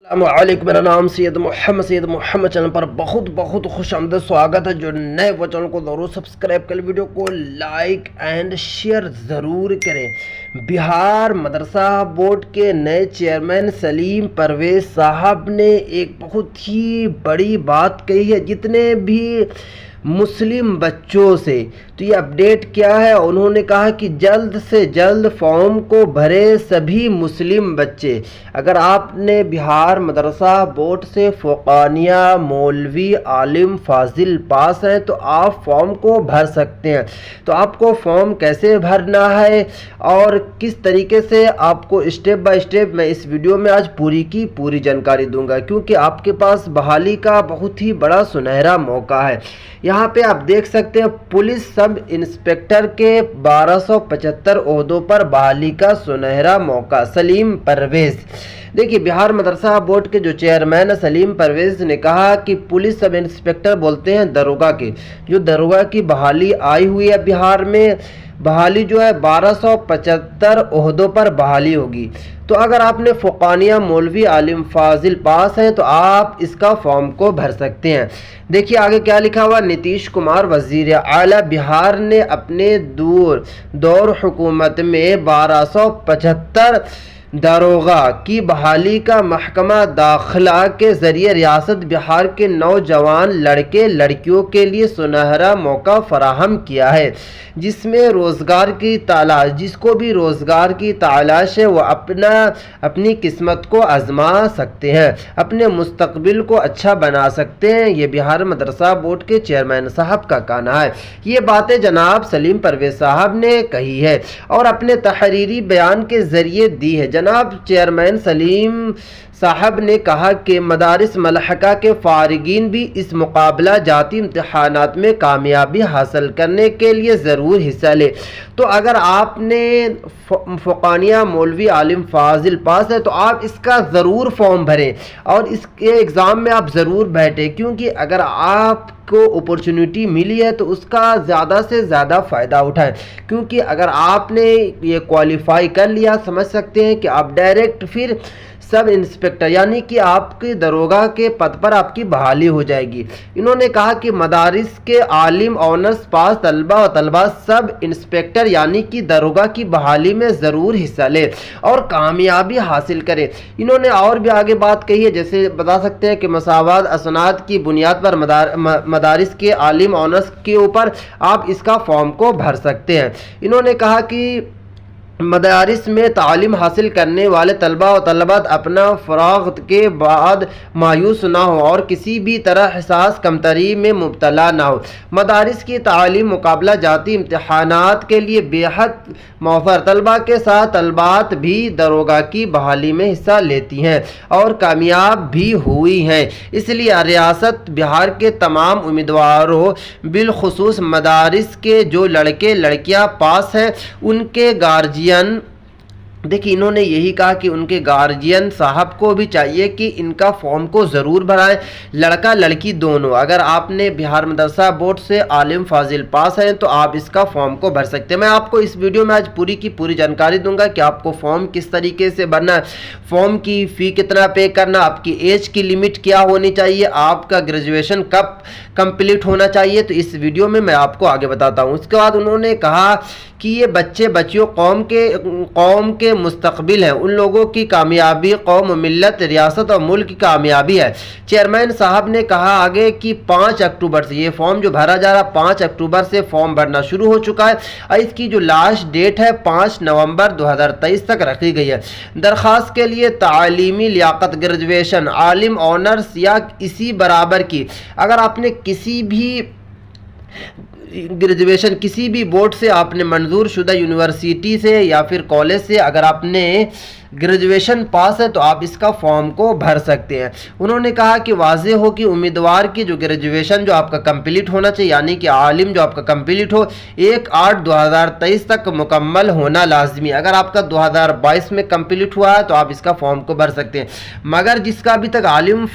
السلام علیکم، میرا نام سید محمد چینل پر بہت خوش آمدید سواگت ہے۔ جو نئے وہ چینل کو ضرور سبسکرائب کریں، ویڈیو کو لائک اینڈ شیئر ضرور کریں۔ بہار مدرسہ بورڈ کے نئے چیئرمین سلیم پرویز صاحب نے ایک بہت ہی بڑی بات کہی ہے جتنے بھی مسلم بچوں سے۔ تو یہ اپڈیٹ کیا ہے؟ انہوں نے کہا کہ جلد سے جلد فارم کو بھرے سبھی مسلم بچے۔ اگر آپ نے بہار مدرسہ بورڈ سے فوقانیہ مولوی عالم فاضل پاس ہیں تو آپ فارم کو بھر سکتے ہیں۔ تو آپ کو فارم کیسے بھرنا ہے اور کس طریقے سے آپ کو اسٹیپ بائی اسٹیپ میں اس ویڈیو میں آج پوری کی پوری جانکاری دوں گا، کیونکہ آپ کے پاس بحالی کا بہت ہی بڑا سنہرا موقع ہے۔ یہاں پہ آپ دیکھ سکتے ہیں پولیس سب انسپکٹر کے 1275 عہدوں پر بحالی کا سنہرا موقع۔ سلیم پرویز، دیکھیے بہار مدرسہ بورڈ کے جو چیئرمین سلیم پرویز نے کہا کہ پولیس سب انسپکٹر بولتے ہیں داروغہ کے، جو داروغہ کی بحالی آئی ہوئی ہے بہار میں، بحالی جو ہے 1275 عہدوں پر بحالی ہوگی۔ تو اگر آپ نے فوقانیہ مولوی عالم فاضل پاس ہیں تو آپ اس کا فارم کو بھر سکتے ہیں۔ دیکھیے آگے کیا لکھا ہوا، نتیش کمار وزیر اعلیٰ بہار نے اپنے دور حکومت میں 1275 داروغہ کی بحالی کا محکمہ داخلہ کے ذریعے ریاست بہار کے نوجوان لڑکے لڑکیوں کے لیے سنہرا موقع فراہم کیا ہے، جس میں روزگار کی تلاش، جس کو بھی روزگار کی تلاش ہے وہ اپنی قسمت کو آزما سکتے ہیں، اپنے مستقبل کو اچھا بنا سکتے ہیں۔ یہ بہار مدرسہ بورڈ کے چیئرمین صاحب کا کہنا ہے۔ یہ باتیں جناب سلیم پرویز صاحب نے کہی ہے اور اپنے تحریری بیان کے ذریعے دی ہے۔ جناب چیئرمین سلیم صاحب نے کہا کہ مدارس ملحقہ کے فارغین بھی اس مقابلہ جاتی امتحانات میں کامیابی حاصل کرنے کے لیے ضرور حصہ لیں۔ تو اگر آپ نے فوقانیہ مولوی عالم فاضل پاس ہے تو آپ اس کا ضرور فارم بھریں اور اس کے ایگزام میں آپ ضرور بیٹھیں، کیونکہ اگر آپ کو اپورچونٹی ملی ہے تو اس کا زیادہ سے زیادہ فائدہ اٹھائیں، کیونکہ اگر آپ نے یہ کوالیفائی کر لیا سمجھ سکتے ہیں کہ آپ ڈائریکٹ پھر سب انسپکٹر یعنی کہ آپ کی داروغہ کے پد پر آپ کی بحالی ہو جائے گی۔ انہوں نے کہا کہ مدارس کے عالم آنرز پاس طلبہ و طلبات سب انسپکٹر یعنی کہ داروغہ کی بحالی میں ضرور حصہ لیں اور کامیابی حاصل کریں۔ انہوں نے اور بھی آگے بات کہی ہے، جیسے بتا سکتے ہیں کہ مساوات اسناد کی بنیاد پر مدارس کے عالم آنرز کے اوپر آپ اس کا فارم کو بھر سکتے ہیں۔ انہوں نے کہا کہ مدارس میں تعلیم حاصل کرنے والے طلبہ و طالبات اپنا فراغت کے بعد مایوس نہ ہو اور کسی بھی طرح احساس کمتری میں مبتلا نہ ہو۔ مدارس کی تعلیم مقابلہ جاتی امتحانات کے لیے بے حد موثر، طلبہ کے ساتھ طالبات بھی داروغہ کی بحالی میں حصہ لیتی ہیں اور کامیاب بھی ہوئی ہیں۔ اس لیے ریاست بہار کے تمام امیدواروں، بالخصوص مدارس کے جو لڑکے لڑکیاں پاس ہیں، ان کے گارجین، دیکھیں انہوں نے یہی کہا کہ ان کے گارجین صاحب کو بھی چاہیے کہ ان کا فارم کو ضرور بھرائیں، لڑکا لڑکی دونوں۔ اگر آپ نے بہار مدرسہ بورڈ سے عالم فاضل پاس ہیں تو آپ اس کا فارم کو بھر سکتے ہیں۔ میں آپ کو اس ویڈیو میں آج پوری کی پوری جانکاری دوں گا کہ آپ کو فارم کس طریقے سے بھرنا ہے، فارم کی فی کتنا پے کرنا، آپ کی ایج کی لمٹ کیا ہونی چاہیے، آپ کا گریجویشن کب کمپلیٹ ہونا چاہیے، تو اس ویڈیو میں آپ کو آگے بتاتا ہوں۔ اس کے بعد انہوں نے کہا کہ یہ بچے بچیوں قوم کے مستقبل ہیں، ان لوگوں کی کامیابی قوم و ملت، ریاست اور ملک کی کامیابی ہے۔ چیئرمین صاحب نے کہا آگے کہ 5 اکتوبر سے یہ فارم جو بھرا جا رہا، 5 اکتوبر سے فارم بھرنا شروع ہو چکا ہے اور اس کی جو لاسٹ ڈیٹ ہے 5 نومبر 2023 تک رکھی گئی ہے۔ درخواست کے لیے تعلیمی لیاقت، گریجویشن، عالم آنرز یا اسی برابر کی، اگر آپ نے کسی بھی گریجویشن کسی بھی بورڈ سے آپ نے منظور شدہ یونیورسٹی سے یا پھر کالج سے اگر آپ نے گریجویشن پاس ہے تو آپ اس کا فارم کو بھر سکتے ہیں۔ انہوں نے کہا کہ واضح ہو کہ امیدوار کی جو گریجویشن جو آپ کا کمپلیٹ ہونا چاہیے یعنی کہ عالم جو آپ کا کمپلیٹ ہو 1/8/2023 تک مکمل ہونا لازمی۔ اگر آپ کا 2022 میں کمپلیٹ ہوا ہے تو آپ اس کا فارم کو بھر سکتے ہیں، مگر جس کا ابھی تک عالم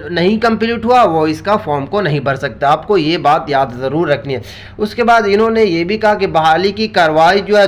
نہیں کمپلیٹ ہوا وہ اس کا فارم کو نہیں بھر سکتا۔ آپ کو یہ بات یاد ضرور رکھنی ہے۔ اس کے بعد انہوں نے یہ بھی کہا کہ بحالی کی کارروائی جو ہے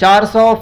400